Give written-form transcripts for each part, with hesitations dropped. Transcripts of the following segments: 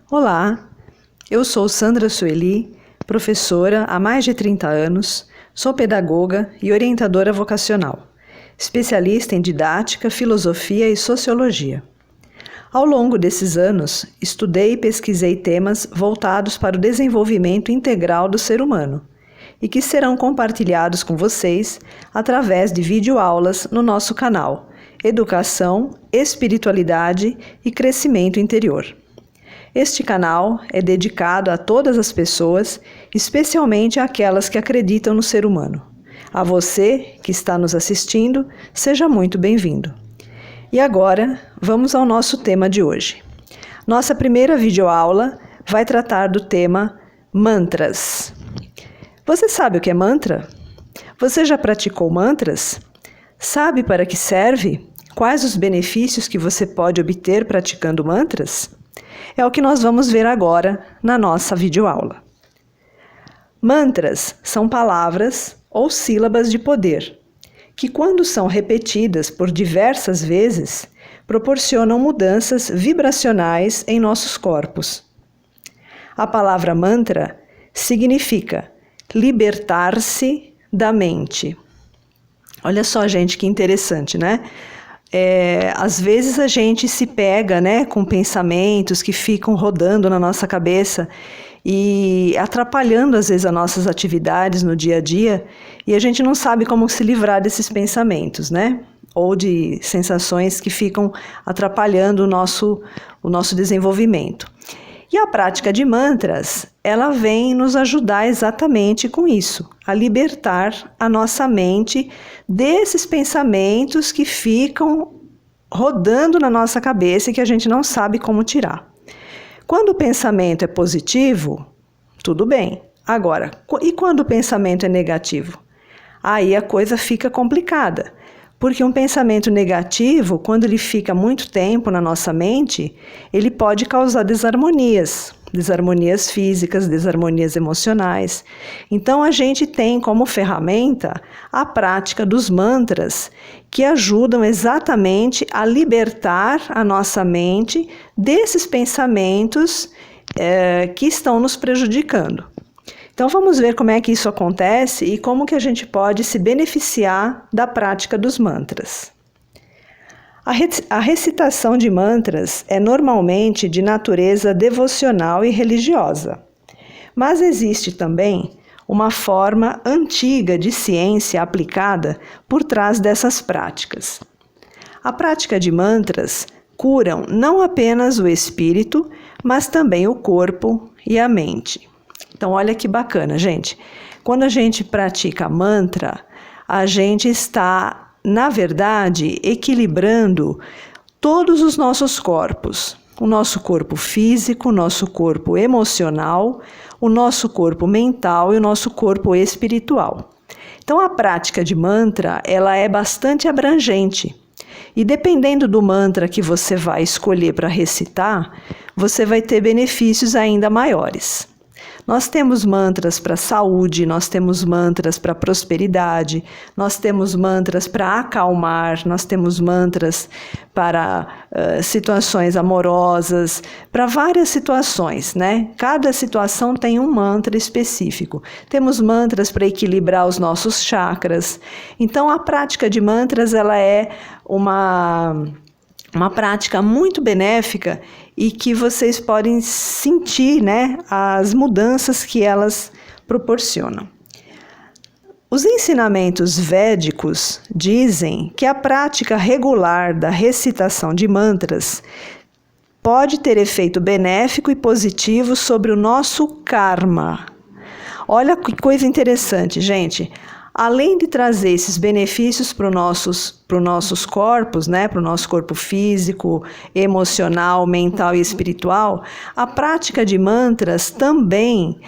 Olá, eu sou Sandra Sueli, professora há mais de 30 anos, sou pedagoga e orientadora vocacional, especialista em didática, filosofia e sociologia. Ao longo desses anos, estudei e pesquisei temas voltados para o desenvolvimento integral do ser humano e que serão compartilhados com vocês através de videoaulas no nosso canal Educação, Espiritualidade e Crescimento Interior. Este canal é dedicado a todas as pessoas, especialmente àquelas que acreditam no ser humano. A você que está nos assistindo, seja muito bem-vindo. E agora, vamos ao nosso tema de hoje. Nossa primeira videoaula vai tratar do tema mantras. Você sabe o que é mantra? Você já praticou mantras? Sabe para que serve? Quais os benefícios que você pode obter praticando mantras? É o que nós vamos ver agora na nossa videoaula. Mantras são palavras ou sílabas de poder, que quando são repetidas por diversas vezes, proporcionam mudanças vibracionais em nossos corpos. A palavra mantra significa libertar-se da mente. Olha só, gente, que interessante, né? Às vezes a gente se pega, com pensamentos que ficam rodando na nossa cabeça e atrapalhando às vezes as nossas atividades no dia a dia, e a gente não sabe como se livrar desses pensamentos, ou de sensações que ficam atrapalhando o nosso desenvolvimento. E a prática de mantras, ela vem nos ajudar exatamente com isso, a libertar a nossa mente desses pensamentos que ficam rodando na nossa cabeça e que a gente não sabe como tirar. Quando o pensamento é positivo, tudo bem. Agora, e quando o pensamento é negativo? Aí a coisa fica complicada. Porque um pensamento negativo, quando ele fica muito tempo na nossa mente, ele pode causar desarmonias físicas, desarmonias emocionais. Então, a gente tem como ferramenta a prática dos mantras, que ajudam exatamente a libertar a nossa mente desses pensamentos que estão nos prejudicando. Então vamos ver como é que isso acontece e como que a gente pode se beneficiar da prática dos mantras. A recitação de mantras é normalmente de natureza devocional e religiosa, mas existe também uma forma antiga de ciência aplicada por trás dessas práticas. A prática de mantras curam não apenas o espírito, mas também o corpo e a mente. Então, olha que bacana, gente. Quando a gente pratica mantra, a gente está, na verdade, equilibrando todos os nossos corpos. O nosso corpo físico, o nosso corpo emocional, o nosso corpo mental e o nosso corpo espiritual. Então, a prática de mantra, ela é bastante abrangente. E dependendo do mantra que você vai escolher para recitar, você vai ter benefícios ainda maiores. Nós temos mantras para saúde, nós temos mantras para prosperidade, nós temos mantras para acalmar, nós temos mantras para situações amorosas, para várias situações, Cada situação tem um mantra específico. Temos mantras para equilibrar os nossos chakras. Então, a prática de mantras, ela é uma prática muito benéfica e que vocês podem sentir, as mudanças que elas proporcionam. Os ensinamentos védicos dizem que a prática regular da recitação de mantras pode ter efeito benéfico e positivo sobre o nosso karma. Olha que coisa interessante, gente. Além de trazer esses benefícios para os nossos corpos, para o nosso corpo físico, emocional, mental e espiritual, a prática de mantras também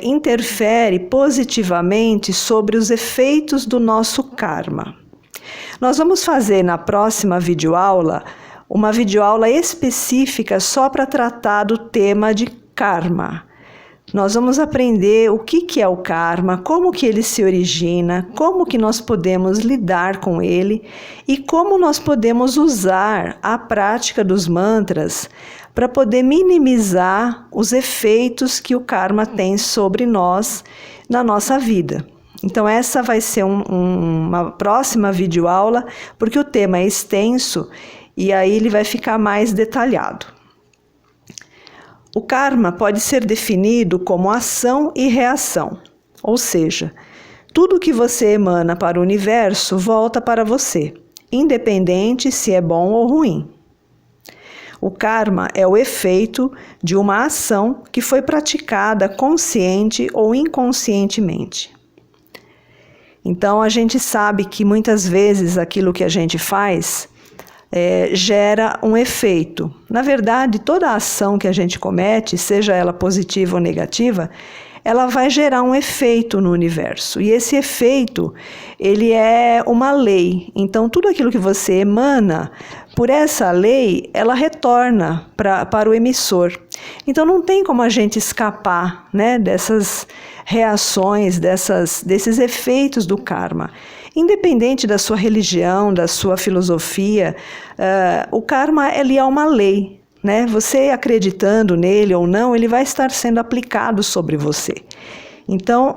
interfere positivamente sobre os efeitos do nosso karma. Nós vamos fazer na próxima videoaula uma videoaula específica só para tratar do tema de karma. Nós vamos aprender o que é o karma, como que ele se origina, como que nós podemos lidar com ele e como nós podemos usar a prática dos mantras para poder minimizar os efeitos que o karma tem sobre nós na nossa vida. Então essa vai ser uma próxima videoaula, porque o tema é extenso e aí ele vai ficar mais detalhado. O karma pode ser definido como ação e reação, ou seja, tudo que você emana para o universo volta para você, independente se é bom ou ruim. O karma é o efeito de uma ação que foi praticada consciente ou inconscientemente. Então a gente sabe que muitas vezes aquilo que a gente faz gera um efeito. Na verdade, toda ação que a gente comete, seja ela positiva ou negativa, ela vai gerar um efeito no universo. E esse efeito, ele é uma lei. Então, tudo aquilo que você emana, por essa lei, ela retorna para o emissor. Então, não tem como a gente escapar, né, dessas reações, desses efeitos do karma. Independente da sua religião, da sua filosofia, o karma ele é uma lei, né? Você acreditando nele ou não, ele vai estar sendo aplicado sobre você. Então,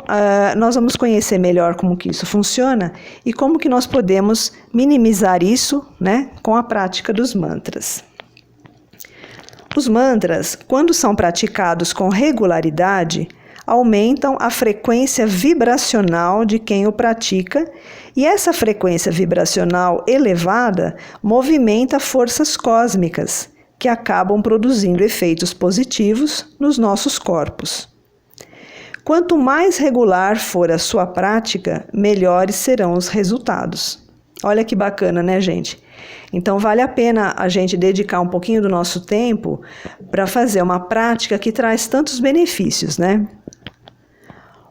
nós vamos conhecer melhor como que isso funciona e como que nós podemos minimizar isso, né, com a prática dos mantras. Os mantras, quando são praticados com regularidade, aumentam a frequência vibracional de quem o pratica, e essa frequência vibracional elevada movimenta forças cósmicas, que acabam produzindo efeitos positivos nos nossos corpos. Quanto mais regular for a sua prática, melhores serão os resultados. Olha que bacana, né, gente? Então vale a pena a gente dedicar um pouquinho do nosso tempo para fazer uma prática que traz tantos benefícios, né?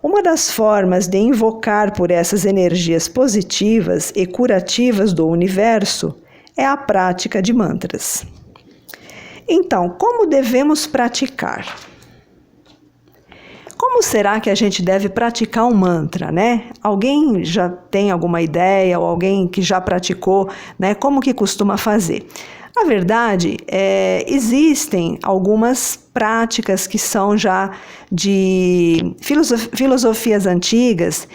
Uma das formas de invocar por essas energias positivas e curativas do universo é a prática de mantras. Então, como devemos praticar? Como será que a gente deve praticar um mantra, né? Alguém já tem alguma ideia ou alguém que já praticou, né? Como que costuma fazer? Na verdade, existem algumas práticas que são já de filosofias antigas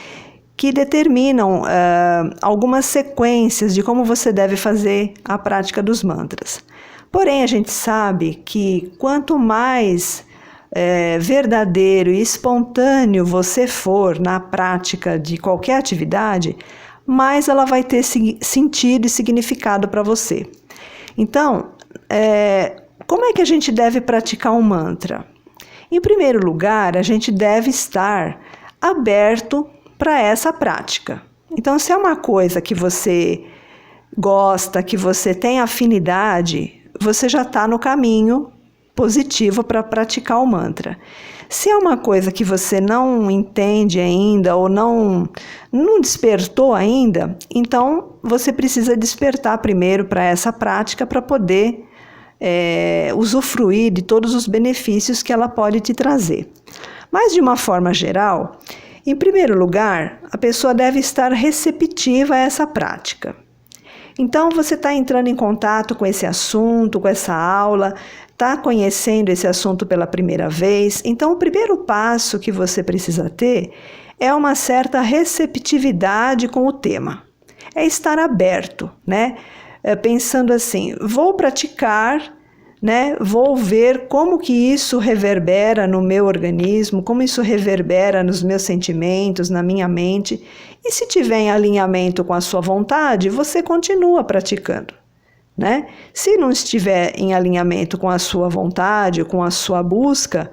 que determinam algumas sequências de como você deve fazer a prática dos mantras. Porém, a gente sabe que quanto mais verdadeiro e espontâneo você for na prática de qualquer atividade, mais ela vai ter sentido e significado para você. Então, como é que a gente deve praticar um mantra? Em primeiro lugar, a gente deve estar aberto para essa prática. Então, se é uma coisa que você gosta, que você tem afinidade, você já está no caminho positivo para praticar o mantra. Se é uma coisa que você não entende ainda ou não despertou ainda, então você precisa despertar primeiro para essa prática para poder usufruir de todos os benefícios que ela pode te trazer. Mas de uma forma geral, em primeiro lugar, a pessoa deve estar receptiva a essa prática. Então você está entrando em contato com esse assunto, com essa aula, está conhecendo esse assunto pela primeira vez. Então o primeiro passo que você precisa ter é uma certa receptividade com o tema. É estar aberto, né? Pensando assim, vou praticar, né? Vou ver como que isso reverbera no meu organismo, como isso reverbera nos meus sentimentos, na minha mente. E se tiver em alinhamento com a sua vontade, você continua praticando, né? Se não estiver em alinhamento com a sua vontade, com a sua busca,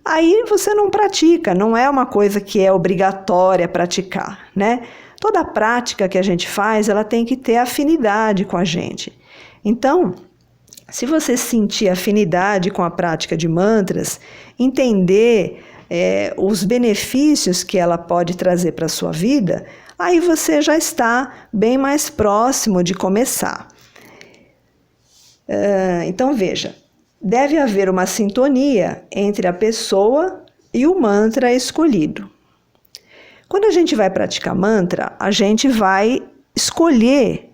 aí você não pratica, não é uma coisa que é obrigatória praticar, né? Toda prática que a gente faz, ela tem que ter afinidade com a gente. Então, se você sentir afinidade com a prática de mantras, entender os benefícios que ela pode trazer para a sua vida, aí você já está bem mais próximo de começar. Então veja, deve haver uma sintonia entre a pessoa e o mantra escolhido. Quando a gente vai praticar mantra, a gente vai escolher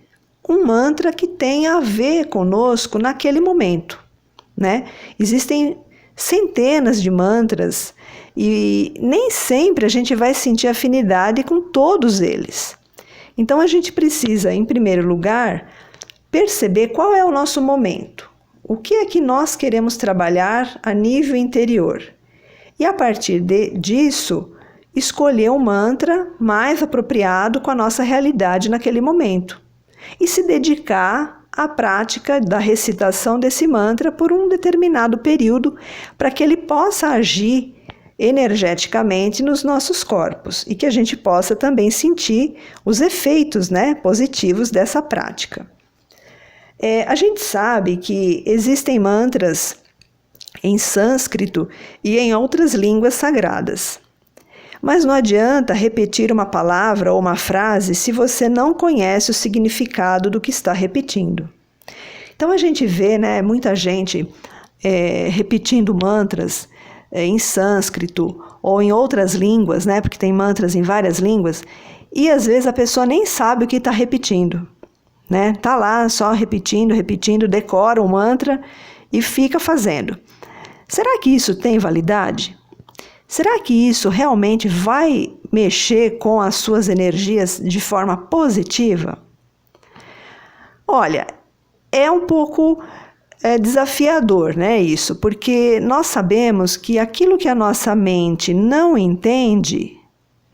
um mantra que tenha a ver conosco naquele momento, né? Existem centenas de mantras e nem sempre a gente vai sentir afinidade com todos eles. Então a gente precisa, em primeiro lugar, perceber qual é o nosso momento. O que é que nós queremos trabalhar a nível interior? E a partir disso, escolher um mantra mais apropriado com a nossa realidade naquele momento. E se dedicar à prática da recitação desse mantra por um determinado período, para que ele possa agir energeticamente nos nossos corpos e que a gente possa também sentir os efeitos, né, positivos dessa prática. A gente sabe que existem mantras em sânscrito e em outras línguas sagradas. Mas não adianta repetir uma palavra ou uma frase se você não conhece o significado do que está repetindo. Então a gente vê, né, muita gente repetindo mantras em sânscrito ou em outras línguas, né, porque tem mantras em várias línguas, e às vezes a pessoa nem sabe o que está repetindo, né? Tá lá só repetindo, decora o mantra e fica fazendo. Será que isso tem validade? Será que isso realmente vai mexer com as suas energias de forma positiva? Olha, é um pouco desafiador, né, isso, porque nós sabemos que aquilo que a nossa mente não entende,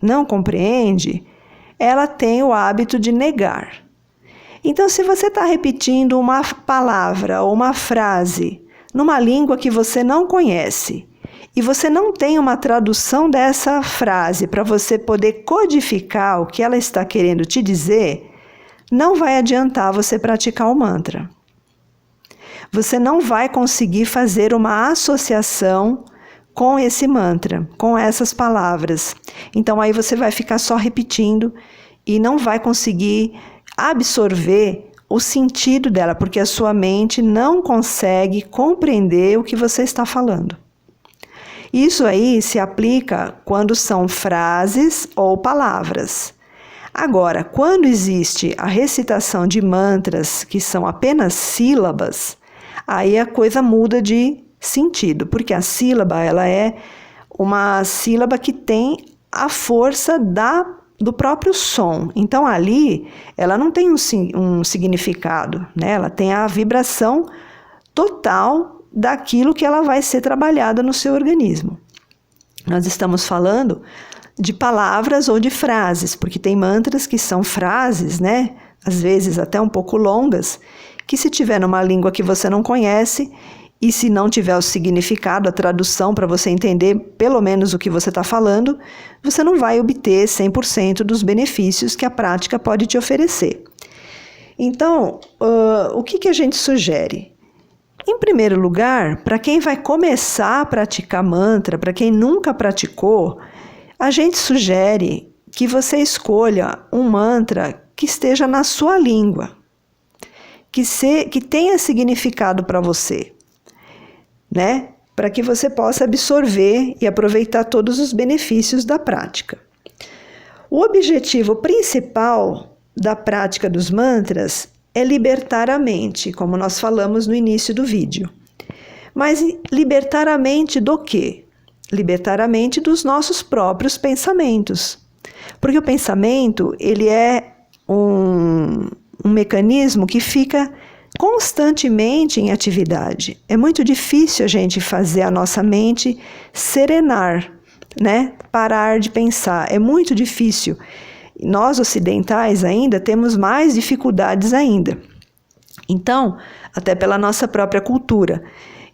não compreende, ela tem o hábito de negar. Então, se você está repetindo uma palavra ou uma frase numa língua que você não conhece, e você não tem uma tradução dessa frase para você poder codificar o que ela está querendo te dizer, não vai adiantar você praticar o mantra. Você não vai conseguir fazer uma associação com esse mantra, com essas palavras. Então aí você vai ficar só repetindo e não vai conseguir absorver o sentido dela, porque a sua mente não consegue compreender o que você está falando. Isso aí se aplica quando são frases ou palavras. Agora, quando existe a recitação de mantras que são apenas sílabas, aí a coisa muda de sentido, porque a sílaba ela é uma sílaba que tem a força do próprio som. Então ali ela não tem um significado, né? Ela tem a vibração total daquilo que ela vai ser trabalhada no seu organismo. Nós estamos falando de palavras ou de frases, porque tem mantras que são frases, né? Às vezes até um pouco longas, que se tiver numa língua que você não conhece e se não tiver o significado, a tradução para você entender pelo menos o que você está falando, você não vai obter 100% dos benefícios que a prática pode te oferecer. Então, o que a gente sugere? Em primeiro lugar, para quem vai começar a praticar mantra, para quem nunca praticou, a gente sugere que você escolha um mantra que esteja na sua língua, que tenha significado para você, né? Para que você possa absorver e aproveitar todos os benefícios da prática. O objetivo principal da prática dos mantras é libertar a mente, como nós falamos no início do vídeo. Mas libertar a mente do quê? Libertar a mente dos nossos próprios pensamentos. Porque o pensamento, ele é um mecanismo que fica constantemente em atividade. É muito difícil a gente fazer a nossa mente serenar, né? Parar de pensar. É muito difícil. Nós ocidentais ainda temos mais dificuldades ainda. Então, até pela nossa própria cultura.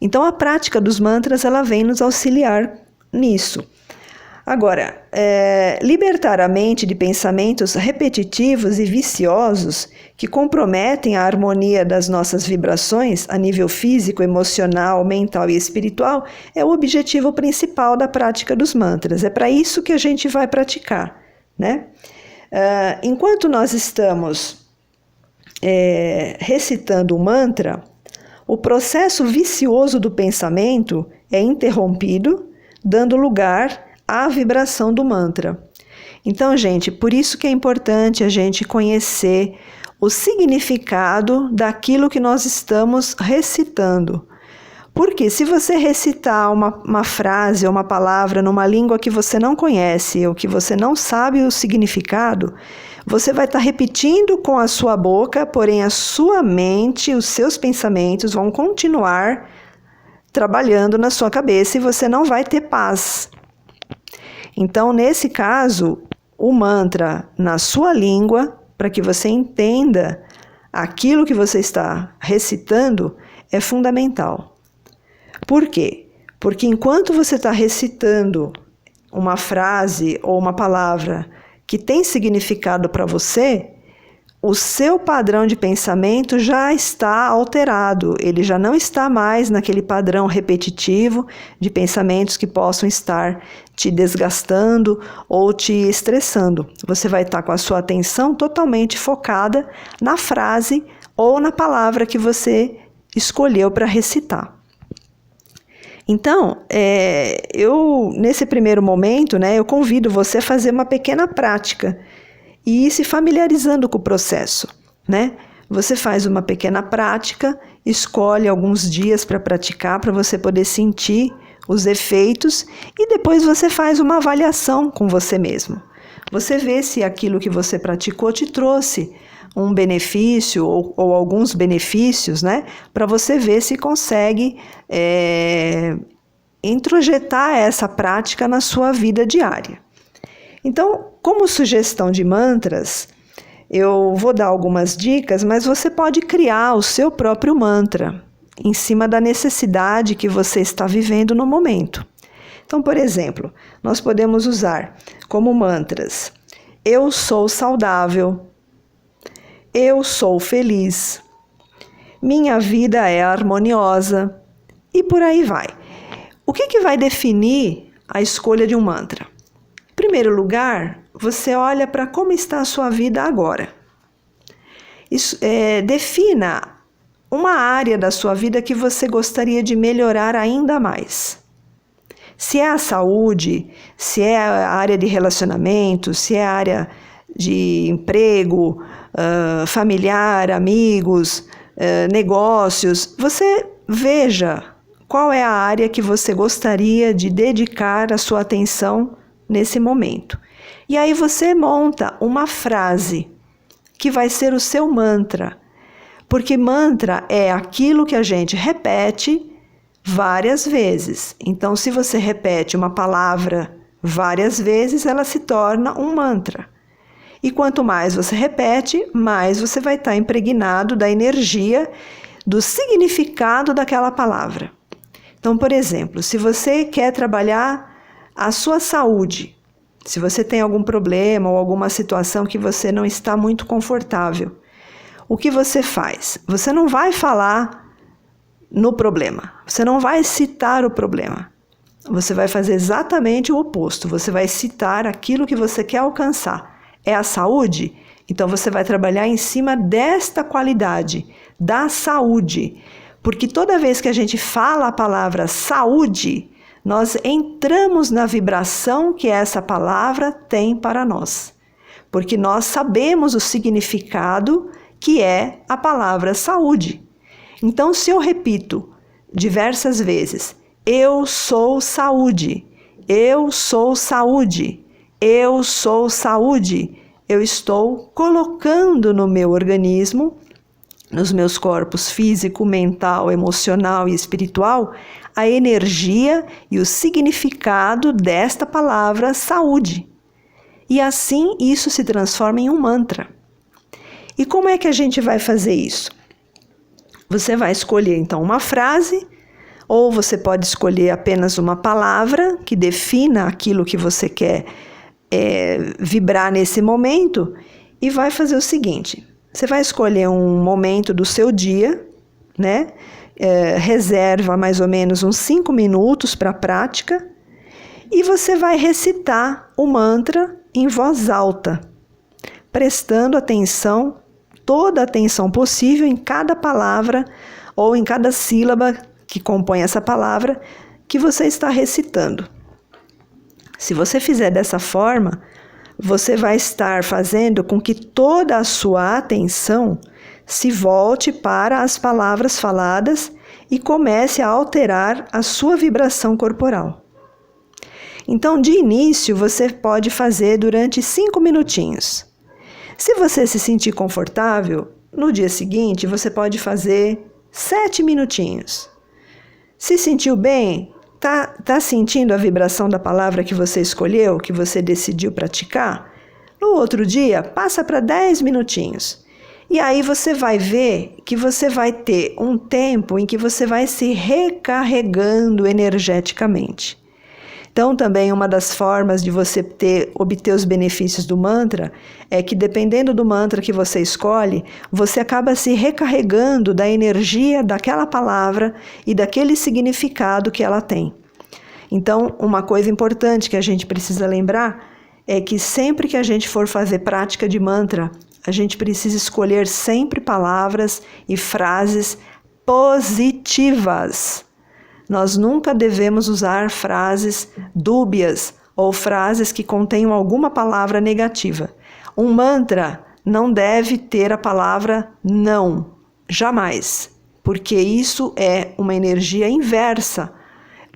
Então, a prática dos mantras, ela vem nos auxiliar nisso. Agora, libertar a mente de pensamentos repetitivos e viciosos que comprometem a harmonia das nossas vibrações a nível físico, emocional, mental e espiritual é o objetivo principal da prática dos mantras. É para isso que a gente vai praticar, né? Enquanto nós estamos recitando o mantra, o processo vicioso do pensamento é interrompido, dando lugar à vibração do mantra. Então, gente, por isso que é importante a gente conhecer o significado daquilo que nós estamos recitando. Porque se você recitar uma frase ou uma palavra numa língua que você não conhece ou que você não sabe o significado, você vai estar repetindo com a sua boca, porém a sua mente, os seus pensamentos vão continuar trabalhando na sua cabeça e você não vai ter paz. Então, nesse caso, o mantra na sua língua, para que você entenda aquilo que você está recitando, é fundamental. Por quê? Porque enquanto você está recitando uma frase ou uma palavra que tem significado para você, o seu padrão de pensamento já está alterado, ele já não está mais naquele padrão repetitivo de pensamentos que possam estar te desgastando ou te estressando. Você vai estar com a sua atenção totalmente focada na frase ou na palavra que você escolheu para recitar. Então, nesse primeiro momento, eu convido você a fazer uma pequena prática e ir se familiarizando com o processo, Você faz uma pequena prática, escolhe alguns dias para praticar, para você poder sentir os efeitos e depois você faz uma avaliação com você mesmo. Você vê se aquilo que você praticou te trouxe um benefício ou alguns benefícios, para você ver se consegue introjetar essa prática na sua vida diária. Então, como sugestão de mantras, eu vou dar algumas dicas, mas você pode criar o seu próprio mantra em cima da necessidade que você está vivendo no momento. Então, por exemplo, nós podemos usar como mantras: eu sou saudável, eu sou feliz, minha vida é harmoniosa, e por aí vai. O que vai definir a escolha de um mantra? Em primeiro lugar, você olha para como está a sua vida agora. Defina uma área da sua vida que você gostaria de melhorar ainda mais. Se é a saúde, se é a área de relacionamento, se é a área de emprego, familiar, amigos, negócios, você veja qual é a área que você gostaria de dedicar a sua atenção nesse momento. E aí você monta uma frase que vai ser o seu mantra, porque mantra é aquilo que a gente repete várias vezes. Então, se você repete uma palavra várias vezes, ela se torna um mantra. E quanto mais você repete, mais você vai estar impregnado da energia, do significado daquela palavra. Então, por exemplo, se você quer trabalhar a sua saúde, se você tem algum problema ou alguma situação que você não está muito confortável, o que você faz? Você não vai falar no problema, você não vai citar o problema. Você vai fazer exatamente o oposto, você vai citar aquilo que você quer alcançar. É a saúde? Então você vai trabalhar em cima desta qualidade, da saúde. Porque toda vez que a gente fala a palavra saúde, nós entramos na vibração que essa palavra tem para nós. Porque nós sabemos o significado que é a palavra saúde. Então, se eu repito diversas vezes, eu sou saúde, eu sou saúde, eu sou saúde, eu estou colocando no meu organismo, nos meus corpos físico, mental, emocional e espiritual, a energia e o significado desta palavra saúde. E assim isso se transforma em um mantra. E como é que a gente vai fazer isso? Você vai escolher então uma frase, ou você pode escolher apenas uma palavra que defina aquilo que você quer vibrar nesse momento, e vai fazer o seguinte: você vai escolher um momento do seu dia, reserva mais ou menos uns 5 minutos para a prática, e você vai recitar o mantra em voz alta, prestando atenção, toda a atenção possível em cada palavra ou em cada sílaba que compõe essa palavra que você está recitando. Se você fizer dessa forma, você vai estar fazendo com que toda a sua atenção se volte para as palavras faladas e comece a alterar a sua vibração corporal. Então, de início, você pode fazer durante 5 minutinhos. Se você se sentir confortável, no dia seguinte você pode fazer 7 minutinhos. Se sentiu bem, tá sentindo a vibração da palavra que você escolheu, que você decidiu praticar? No outro dia, passa para 10 minutinhos. E aí você vai ver que você vai ter um tempo em que você vai se recarregando energeticamente. Então, também uma das formas de você obter os benefícios do mantra é que, dependendo do mantra que você escolhe, você acaba se recarregando da energia daquela palavra e daquele significado que ela tem. Então, uma coisa importante que a gente precisa lembrar é que sempre que a gente for fazer prática de mantra, a gente precisa escolher sempre palavras e frases positivas. Nós nunca devemos usar frases dúbias ou frases que contenham alguma palavra negativa. Um mantra não deve ter a palavra não, jamais, porque isso é uma energia inversa,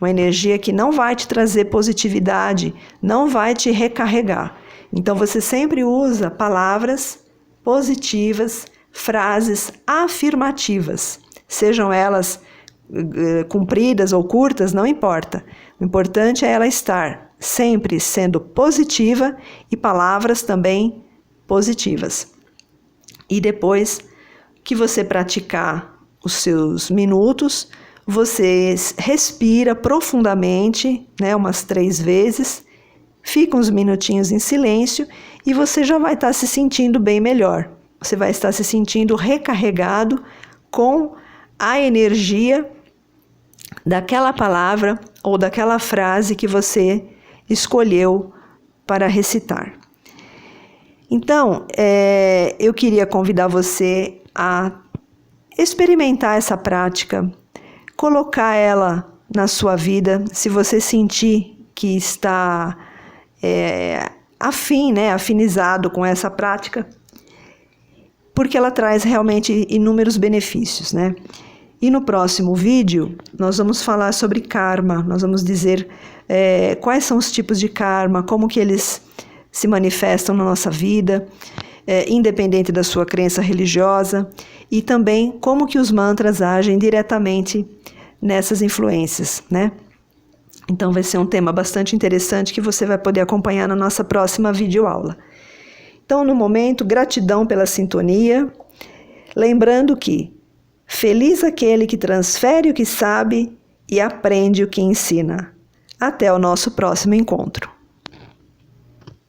uma energia que não vai te trazer positividade, não vai te recarregar. Então você sempre usa palavras positivas, frases afirmativas, sejam elas compridas ou curtas, não importa. O importante é ela estar sempre sendo positiva e palavras também positivas. E depois que você praticar os seus minutos, você respira profundamente, umas 3 vezes, fica uns minutinhos em silêncio e você já vai estar se sentindo bem melhor. Você vai estar se sentindo recarregado com a energia daquela palavra ou daquela frase que você escolheu para recitar. Então, eu queria convidar você a experimentar essa prática, colocar ela na sua vida, se você sentir que está afinizado com essa prática, porque ela traz realmente inúmeros benefícios, E no próximo vídeo, nós vamos falar sobre karma, nós vamos dizer quais são os tipos de karma, como que eles se manifestam na nossa vida, independente da sua crença religiosa, e também como que os mantras agem diretamente nessas influências, Então vai ser um tema bastante interessante que você vai poder acompanhar na nossa próxima videoaula. Então, no momento, gratidão pela sintonia, lembrando que feliz aquele que transfere o que sabe e aprende o que ensina. Até o nosso próximo encontro.